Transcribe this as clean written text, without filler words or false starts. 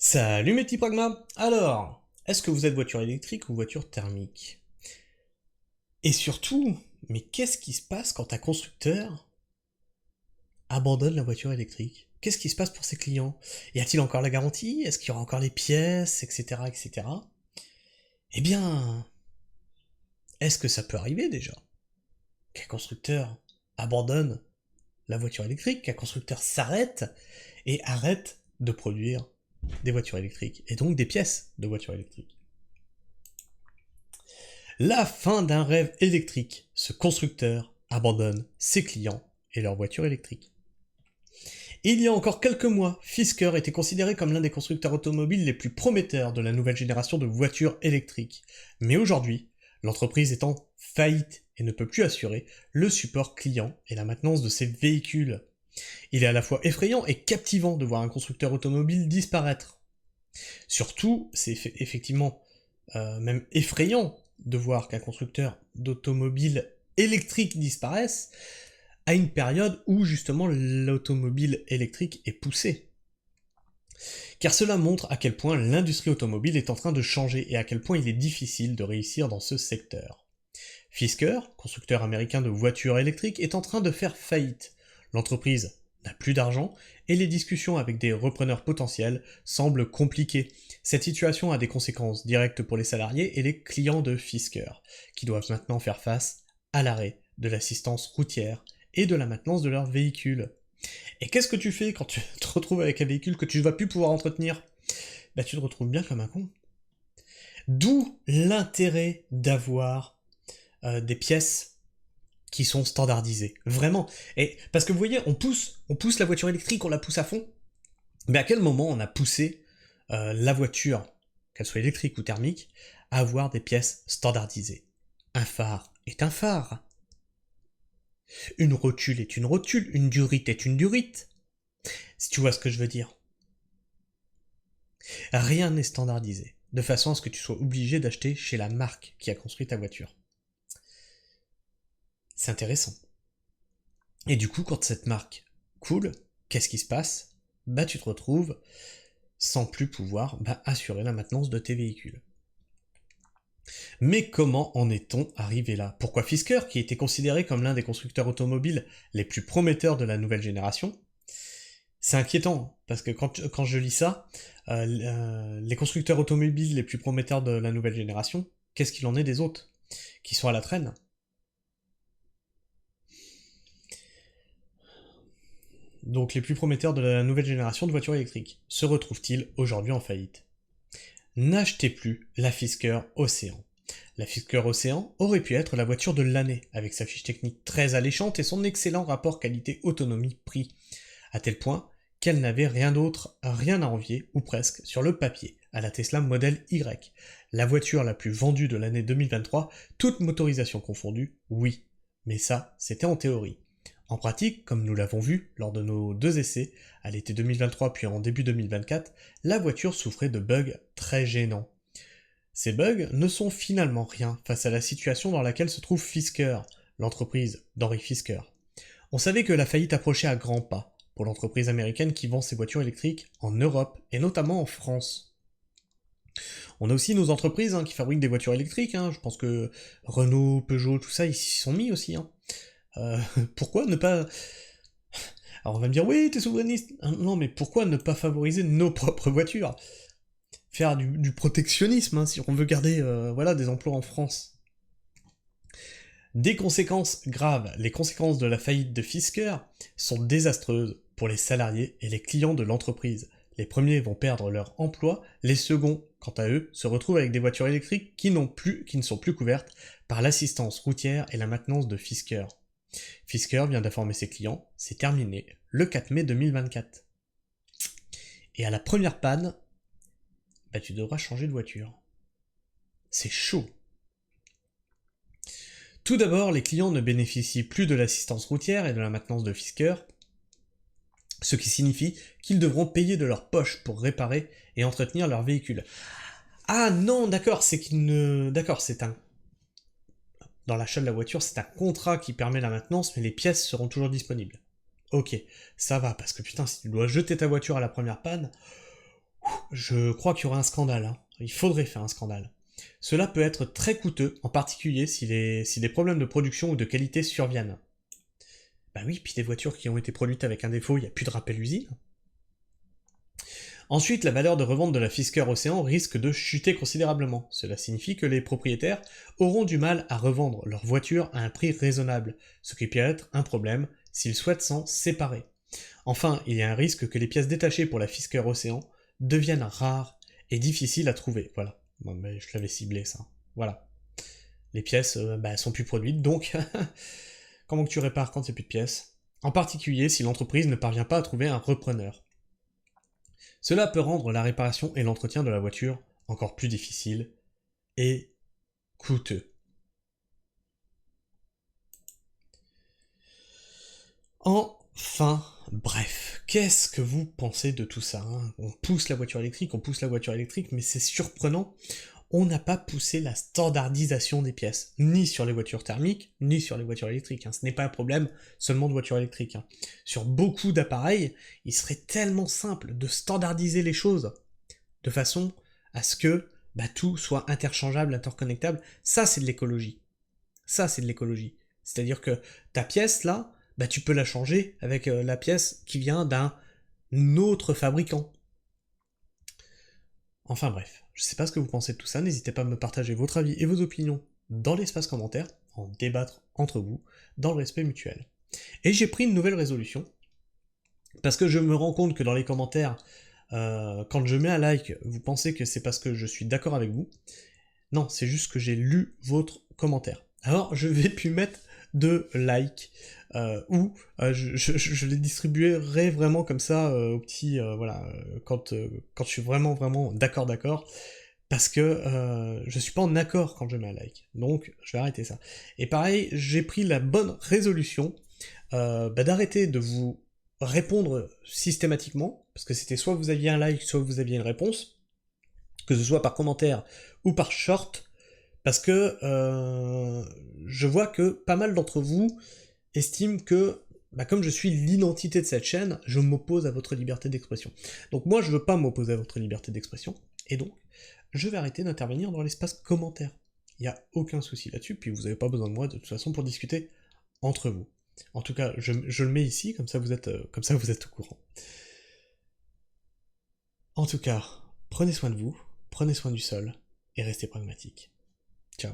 Salut mes petits pragmas. Alors, est-ce que vous êtes voiture électrique ou voiture thermique? Et surtout, mais qu'est-ce qui se passe quand un constructeur abandonne la voiture électrique? Qu'est-ce qui se passe pour ses clients? Y a-t-il encore la garantie? Est-ce qu'il y aura encore les pièces, etc., etc.? Eh bien, est-ce que ça peut arriver déjà? Qu'un constructeur abandonne la voiture électrique, qu'un constructeur s'arrête et arrête de produire des voitures électriques, et donc des pièces de voitures électriques. La fin d'un rêve électrique. Ce constructeur abandonne ses clients et leurs voitures électriques. Il y a encore quelques mois, Fisker était considéré comme l'un des constructeurs automobiles les plus prometteurs de la nouvelle génération de voitures électriques. Mais aujourd'hui, l'entreprise est en faillite et ne peut plus assurer le support client et la maintenance de ses véhicules. Il est à la fois effrayant et captivant de voir un constructeur automobile disparaître. Surtout, c'est effectivement même effrayant de voir qu'un constructeur d'automobile électrique disparaisse à une période où justement l'automobile électrique est poussée. Car cela montre à quel point l'industrie automobile est en train de changer et à quel point il est difficile de réussir dans ce secteur. Fisker, constructeur américain de voitures électriques, est en train de faire faillite. L'entreprise n'a plus d'argent et les discussions avec des repreneurs potentiels semblent compliquées. Cette situation a des conséquences directes pour les salariés et les clients de Fisker, qui doivent maintenant faire face à l'arrêt de l'assistance routière et de la maintenance de leurs véhicules. Et qu'est-ce que tu fais quand tu te retrouves avec un véhicule que tu ne vas plus pouvoir entretenir? Bah tu te retrouves bien comme un con. D'où l'intérêt d'avoir des pièces qui sont standardisées. Vraiment. Et parce que vous voyez, on pousse la voiture électrique, on la pousse à fond. Mais à quel moment on a poussé la voiture, qu'elle soit électrique ou thermique, à avoir des pièces standardisées? Un phare est un phare. Une rotule est une rotule, une durite est une durite. Si tu vois ce que je veux dire. Rien n'est standardisé, de façon à ce que tu sois obligé d'acheter chez la marque qui a construit ta voiture. C'est intéressant. Et du coup, quand cette marque coule, qu'est-ce qui se passe? Bah tu te retrouves sans plus pouvoir assurer la maintenance de tes véhicules. Mais comment en est-on arrivé là? Pourquoi Fisker, qui était considéré comme l'un des constructeurs automobiles les plus prometteurs de la nouvelle génération? C'est inquiétant, parce que quand je lis ça, les constructeurs automobiles les plus prometteurs de la nouvelle génération, qu'est-ce qu'il en est des autres, qui sont à la traîne? Donc les plus prometteurs de la nouvelle génération de voitures électriques, se retrouvent-ils aujourd'hui en faillite? N'achetez plus la Fisker Océan. La Fisker Océan aurait pu être la voiture de l'année, avec sa fiche technique très alléchante et son excellent rapport qualité-autonomie-prix, à tel point qu'elle n'avait rien d'autre, rien à envier, ou presque, sur le papier, à la Tesla Model Y. La voiture la plus vendue de l'année 2023, toute motorisation confondue, oui. Mais ça, c'était en théorie. En pratique, comme nous l'avons vu lors de nos deux essais, à l'été 2023 puis en début 2024, la voiture souffrait de bugs très gênants. Ces bugs ne sont finalement rien face à la situation dans laquelle se trouve Fisker, l'entreprise d'Henry Fisker. On savait que la faillite approchait à grands pas pour l'entreprise américaine qui vend ses voitures électriques en Europe et notamment en France. On a aussi nos entreprises qui fabriquent des voitures électriques, je pense que Renault, Peugeot, tout ça, ils s'y sont mis aussi. Pourquoi ne pas... Alors on va me dire, oui, t'es souverainiste. Non, mais pourquoi ne pas favoriser nos propres voitures? Faire du protectionnisme, si on veut garder des emplois en France. Des conséquences graves. Les conséquences de la faillite de Fisker sont désastreuses pour les salariés et les clients de l'entreprise. Les premiers vont perdre leur emploi, les seconds, quant à eux, se retrouvent avec des voitures électriques qui ne sont plus couvertes par l'assistance routière et la maintenance de Fisker. Fisker vient d'informer ses clients, c'est terminé, le 4 mai 2024. Et à la première panne, tu devras changer de voiture. C'est chaud. Tout d'abord, les clients ne bénéficient plus de l'assistance routière et de la maintenance de Fisker, ce qui signifie qu'ils devront payer de leur poche pour réparer et entretenir leur véhicule. Ah non, d'accord, c'est qu'ils ne... D'accord, c'est un... Dans l'achat de la voiture, c'est un contrat qui permet la maintenance, mais les pièces seront toujours disponibles. Ok, ça va, parce que putain, si tu dois jeter ta voiture à la première panne... Je crois qu'il y aura un scandale, hein. Il faudrait faire un scandale. Cela peut être très coûteux, en particulier si des problèmes de production ou de qualité surviennent. Bah oui, puis des voitures qui ont été produites avec un défaut, il n'y a plus de rappel usine. Ensuite, la valeur de revente de la Fisker Océan risque de chuter considérablement. Cela signifie que les propriétaires auront du mal à revendre leur voiture à un prix raisonnable, ce qui peut être un problème s'ils souhaitent s'en séparer. Enfin, il y a un risque que les pièces détachées pour la Fisker Océan deviennent rares et difficiles à trouver. Voilà. Bon, mais je l'avais ciblé ça. Voilà. Les pièces sont plus produites, donc comment que tu répares quand il n'y a plus de pièces? En particulier si l'entreprise ne parvient pas à trouver un repreneur. Cela peut rendre la réparation et l'entretien de la voiture encore plus difficiles et coûteux. Enfin, bref, qu'est-ce que vous pensez de tout ça, hein? On pousse la voiture électrique, mais c'est surprenant. On n'a pas poussé la standardisation des pièces, ni sur les voitures thermiques, ni sur les voitures électriques. Hein. Ce n'est pas un problème seulement de voitures électriques. Hein. Sur beaucoup d'appareils, il serait tellement simple de standardiser les choses, de façon à ce que tout soit interchangeable, interconnectable. Ça, c'est de l'écologie. Ça, c'est de l'écologie. C'est-à-dire que ta pièce, là, tu peux la changer avec la pièce qui vient d'un autre fabricant. Enfin bref, je sais pas ce que vous pensez de tout ça, n'hésitez pas à me partager votre avis et vos opinions dans l'espace commentaire, en débattre entre vous, dans le respect mutuel. Et j'ai pris une nouvelle résolution, parce que je me rends compte que dans les commentaires, quand je mets un like, vous pensez que c'est parce que je suis d'accord avec vous. Non, c'est juste que j'ai lu votre commentaire. Alors, je vais plus mettre de like, ou je les distribuerai vraiment comme ça aux petits, quand je suis vraiment d'accord, parce que je suis pas en accord quand je mets un like. Donc, je vais arrêter ça. Et pareil, j'ai pris la bonne résolution d'arrêter de vous répondre systématiquement, parce que c'était soit vous aviez un like, soit vous aviez une réponse, que ce soit par commentaire ou par short, parce que je vois que pas mal d'entre vous estiment que, comme je suis l'identité de cette chaîne, je m'oppose à votre liberté d'expression. Donc moi, je veux pas m'opposer à votre liberté d'expression, et donc, je vais arrêter d'intervenir dans l'espace commentaire. Il n'y a aucun souci là-dessus, puis vous n'avez pas besoin de moi de toute façon pour discuter entre vous. En tout cas, je le mets ici, comme ça vous êtes au courant. En tout cas, prenez soin de vous, prenez soin du sol, et restez pragmatique. Ciao.